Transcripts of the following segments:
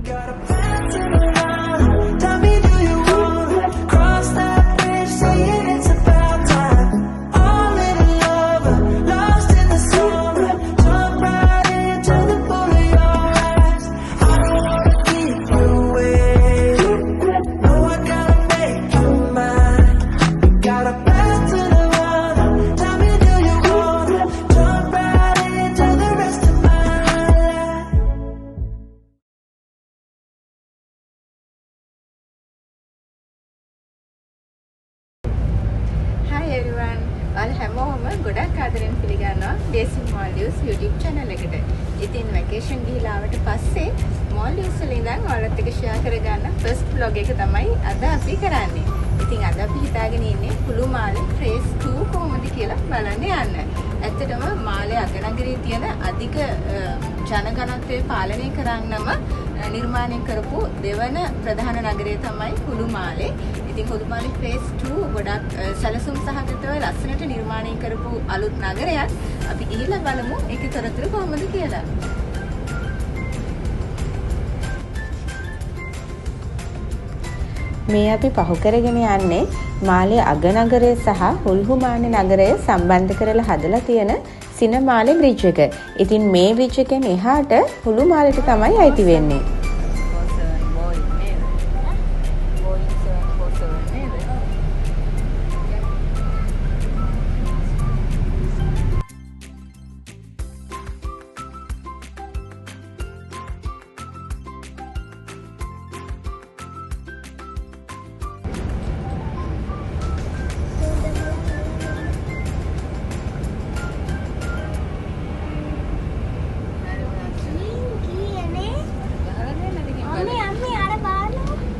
Got a plan to the run. Tell me, do you wanna cross that bridge? Saying it's about time. All in love, lost in the summer. Jump right into the pool of your eyes. I don't wanna keep you waiting. No, I gotta make you mine. Got a plan to the run. Tell me, do you wanna jump right into the rest of my life? Hi everyone. ඔයාලා හැමෝම ගොඩක් ආදරෙන් පිළිගන්නවා Daisy Maldives YouTube channel එකට. ඉතින් vacation ගිහිලා ආවට පස්සේ Maldives වල ඉඳන් ඔයාලත් එක්ක share කරගන්න first vlog එක තමයි අද අපි කරන්නේ. ඉතින් අද අපි හිතාගෙන ඉන්නේ Hulhumale phase 2 කොහොමද කියලා බලන්න යන්න. ඇත්තටම මාලේ අගනගරේ තියෙන අධික ජනගණත්වය පාලනය කරන්නම නිර්මාණය කරපු දෙවන ප්‍රධාන නගරය තමයි Hulhumale. ඉතින් Hulhumale phase 2 ගොඩක් සැලසුම් සහගතව ලස්සනට නිර්මාණය කරපු අලුත් නගරයක්. අපි ගිහිල්ලා බලමු ඒකේ තොරතුරු කොහොමද කියලා. මේ අපි පහු කරගෙන යන්නේ මාලේ අගනගරය සහ Hulhumale නගරය සම්බන්ධ කරලා හදලා තියෙන සිනමාලේ බ්‍රිජ් එක. ඉතින් මේ බ්‍රිජ් එකෙන් එහාට Hulhumalට තමයි අයිති වෙන්නේ.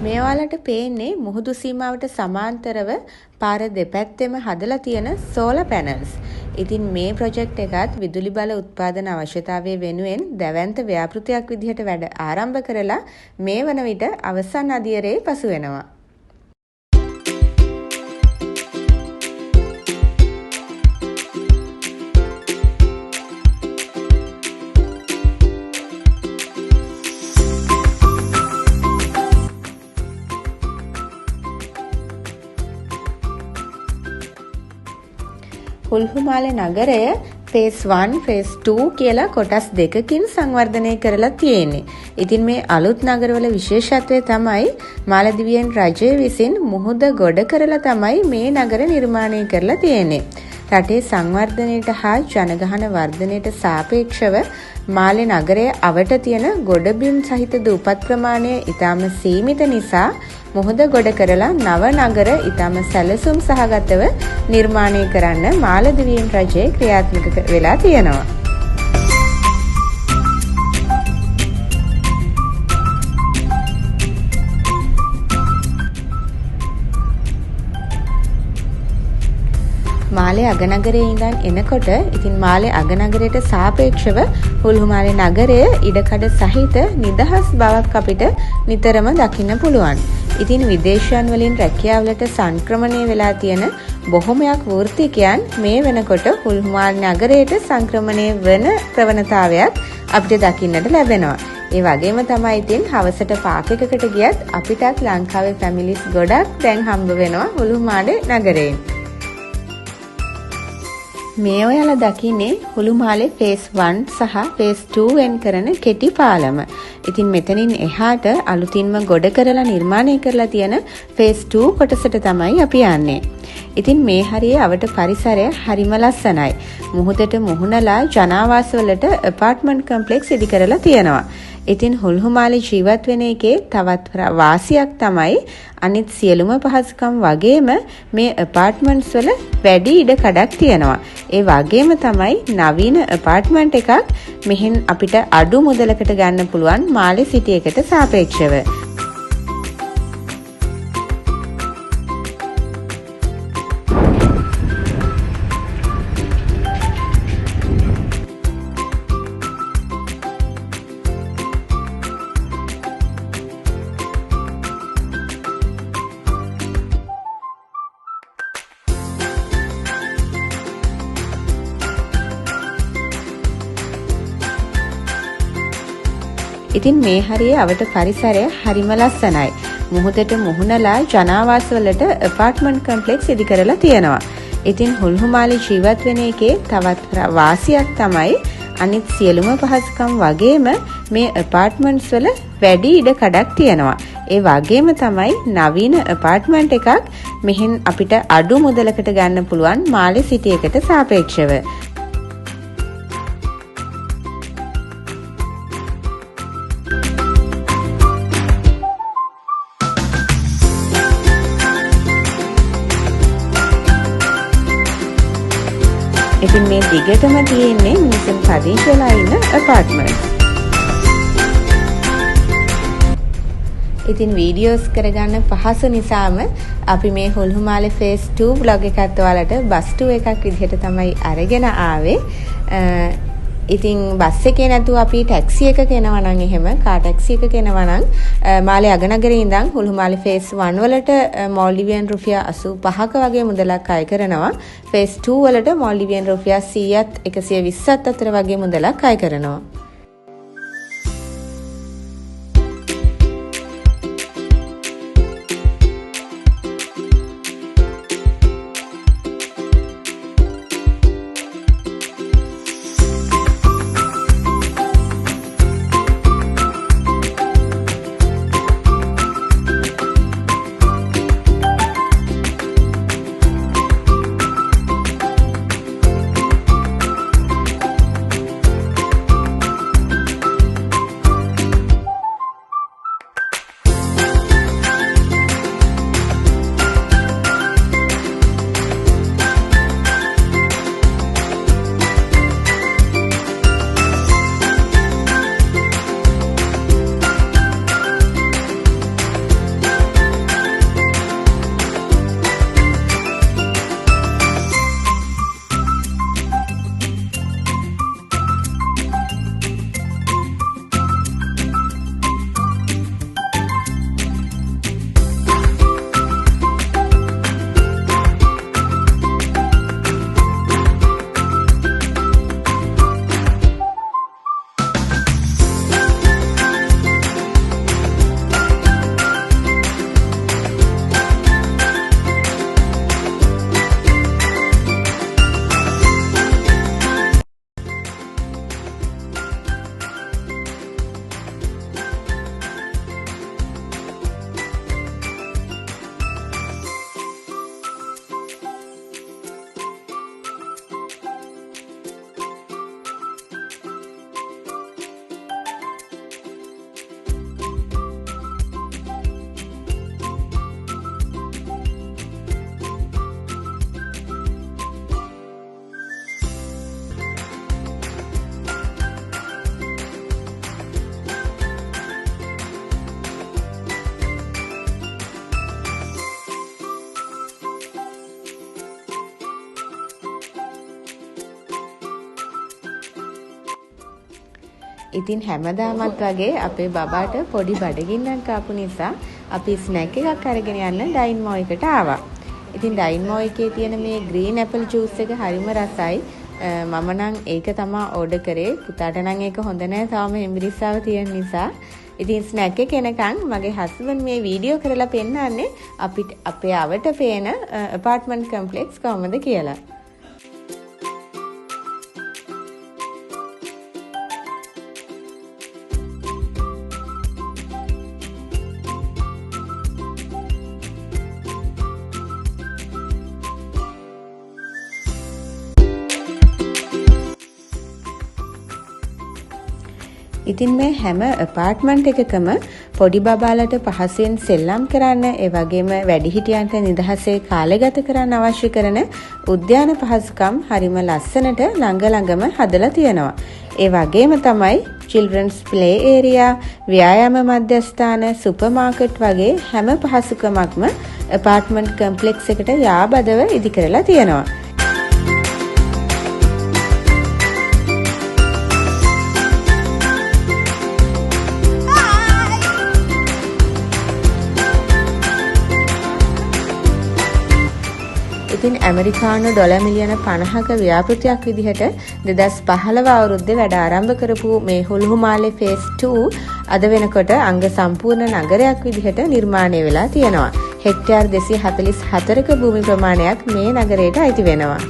මේ ඔයාලට පේන්නේ මුහුදු සීමාවට සමාන්තරව පාර දෙපැත්තෙම හදලා තියෙන සෝලර් පැනල්ස්. ඉතින් මේ ප්‍රොජෙක්ට් එකත් විදුලි බල උත්පාදන අවශ්‍යතාවය වෙනුවෙන් දැවැන්ත ව්‍යාපෘතියක් විදිහට වැඩ ආරම්භ කරලා මේ වන විට අවසන් අදියරේ පසු වෙනවා. Hulhumale නගරය phase 1 phase 2 කියලා කොටස් දෙකකින් සංවර්ධනය කරලා තියෙන්නේ. ඉතින් මේ අලුත් නගරවල විශේෂත්වය තමයි මාලදිවියන් රජය විසින් මුහුද ගොඩ කරලා තමයි මේ නගර නිර්මාණය කරලා තියෙන්නේ. රටේ සංවර්ධනයට හා ජනගහන වර්ධනයට සාපේක්ෂව මාලේ නගරයේ අවට තියෙන ගොඩබිම් සහිත දූපත් ප්‍රමාණය ඉතාම සීමිත නිසා මුහුද ගොඩ කරලා නව නගර ඉතාම සැලසුම් සහගතව නිර්මාණය කරන්න මාලදිවියන් රජය ක්‍රියාත්මක වෙලා තියෙනවා. මාලේ අගනගරයේ ඉඳන් එනකොට ඉතින් මාලේ අගනගරයට සාපේක්ෂව Hulhumale නගරය ඉඩකඩ සහිත නිදහස් බවක් අපිට නිතරම දකින්න පුළුවන්. ඉතින් විදේශයන් වලින් රැකියාවලට සංක්‍රමණය වෙලා තියෙන බොහොමයක් වෘත්තිකයන් මේ වෙනකොට Hulhumale නගරයට සංක්‍රමණය වෙන ප්‍රවණතාවයක් අපිට දකින්නට ලැබෙනවා. ඒ වගේම තමයි ඉතින් හවසට පාක් එකකට ගියත් අපිටත් ලංකාවේ ෆැමිලිස් ගොඩක් දැන් හම්බ වෙනවා Hulhumale නගරයෙන්. මේ ඔයාලා දකින්නේ Hulhumale phase 1 සහ phase 2 වෙන් කරන කෙටි පාලම. ඉතින් මෙතනින් එහාට අලුතින්ම ගොඩ කරලා නිර්මාණය කරලා තියෙන phase 2 කොටසට තමයි අපි යන්නේ. ඉතින් මේ හරියේ අවට පරිසරය හරිම ලස්සනයි. මුහුදට මුහුණලා ජනාවාස වලට ඇපාර්ට්මන්ට් කම්ප්ලෙක්ස් ඉදි කරලා තියෙනවා. ඉතින් Hulhumale ජීවත් වෙන එකේ තවත් වාසියක් තමයි අනිත් සියලුම පහසුකම් වගේම මේ ඇපාර්ට්මන්ට්ස් වල වැඩි ඉඩ කඩක් තියෙනවා. ඒ වගේම තමයි නවීන ඇපාර්ට්මන්ට් එකක් මෙහෙන් අපිට අඩු මුදලකට ගන්න පුළුවන් මාලේ සිටි එකට සාපේක්ෂව. ඉතින් මේ හරියේ අවට පරිසරය හරිම ලස්සනයි. මුහුදට මුහුණලා ජනාවාසවලට ඇපාර්ට්මන්ට් කම්ප්ලෙක්ස් ඉදි කරලා තියෙනවා. ඉතින් හුල්හුමාලේ ජීවත් වෙන එකේ තවත් වාසියක් තමයි අනිත් සියලුම පහසුකම් වගේම මේ ඇපාර්ට්මන්ට්ස් වල වැඩි ඉඩ කඩක් තියෙනවා. ඒ වගේම තමයි නවීන ඇපාර්ට්මන්ට් එකක් මෙහෙන් අපිට අඩු මුදලකට ගන්න පුළුවන් මාලේ සිටි එකට සාපේක්ෂව. ඉතින් මේ දිගටම තියෙන්නේ මිනිසුන් පදිංචි වෙලා ඉන්න ඇපාර්ට්මන්ට්. ඉතින් වීඩියෝස් කරගන්න පහසු නිසාම අපි මේ හුල්හුමාලේ ෆේස් 2 බ්ලොග් එකත් ඔයාලට බස් ටූර් එකක් විදිහට තමයි අරගෙන ආවේ. ඉතින් බස් එකේ නැතුව අපි ටැක්සි එකක එනවා නම් එහෙම කාර් ටැක්සි එකක එනවා නම් මාලේ අගනගරේ ඉඳන් හුල්හුමාලේ ෆේස් 1 වලට මෝල්ඩිවියන් රුපියල් 85ක වගේ මුදලක් අය කරනවා. ෆේස් 2 වලට මෝල්ඩිවියන් රුපියල් 100ත් 120ත් අතර වගේ මුදලක් අය කරනවා. ඉතින් හැමදාමත් වගේ අපේ බබාට පොඩි බඩගින්නක් ආපු නිසා අපි ස්නැක් එකක් අරගෙන යන්න ඩයින්මෝ එකට ආවා. ඉතින් ඩයින්මෝ එකේ තියෙන මේ ග්‍රීන් ඇපල් ජූස් එක හරිම රසයි. මම නම් ඒක තමයි ඕඩර් කරේ. පුතාට නම් ඒක හොඳ නැහැ. තාම හෙම්බිරිස්සාව තියෙන නිසා. ඉතින් ස්නැක් එක එනකන් මගේ හස්බන්ඩ් මේ වීඩියෝ කරලා පෙන්නන්නේ අපිට අපේ අවට පේන ඇපාර්ට්මන්ට් කම්ප්ලෙක්ස් කොහමද කියලා. ඉතින් මේ හැම ඇපාර්ට්මන්ට් එකකම පොඩි බබාලට පහසුවෙන් සෙල්ලම් කරන්න ඒ වගේම වැඩිහිටියන්ට නිදහසේ කාලය ගත කරන්න අවශ්‍ය කරන උද්‍යාන පහසුකම් හරිම ලස්සනට ළඟම හදලා තියෙනවා. ඒ වගේම තමයි children's play area, ව්‍යායාම මධ්‍යස්ථාන, සුපර් මාකට් වගේ හැම පහසුකමක්ම ඇපාර්ට්මන්ට් කම්ප්ලෙක්ස් එකට යාබදව ඉදි කරලා තියෙනවා. ඉතින් ඇමරිකානු ඩොලර් මිලියන 50ක ව්‍යාපෘතියක් විදිහට 2015 අවුරුද්දේ වැඩ ආරම්භ කරපු මේ හුල්හුමාලේ ෆේස් 2 අද වෙනකොට අංග සම්පූර්ණ නගරයක් විදිහට නිර්මාණය වෙලා තියෙනවා. හෙක්ටයාර් 244ක භූමි ප්‍රමාණයක් මේ නගරයට අයිති වෙනවා.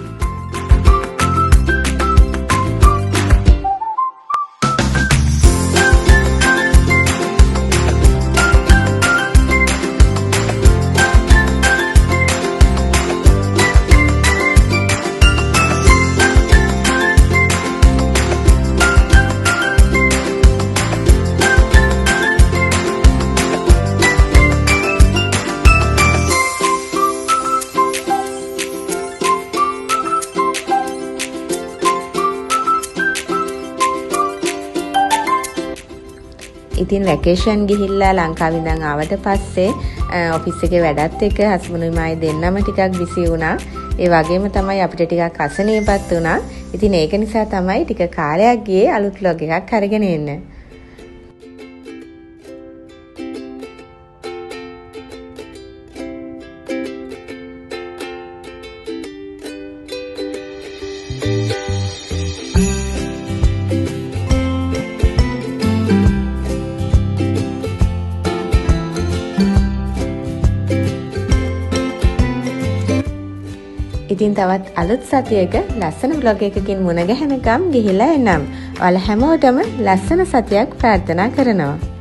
ඉතින් වැකේෂන් ගිහිල්ලා ලංකාවෙ ඉඳන් ආවට පස්සේ ඔෆිස් එකේ වැඩත් එක්ක හස්බන්ඩ්ුයි මායි දෙන්නම ටිකක් බිසි වුණා. ඒ වගේම තමයි අපිට ටිකක් අසනීපත් වුණා. ඉතින් ඒක නිසා තමයි ටික කාලයක් ගියේ අලුත් vlog එකක් අරගෙන එන්න. ඉතින් තවත් අලුත් සතියක ලස්සන vlog එකකින් මුණ ගැහෙනකම් ගිහිලා එන්නම්. ඔයාලා හැමෝටම ලස්සන සතියක් ප්‍රාර්ථනා කරනවා.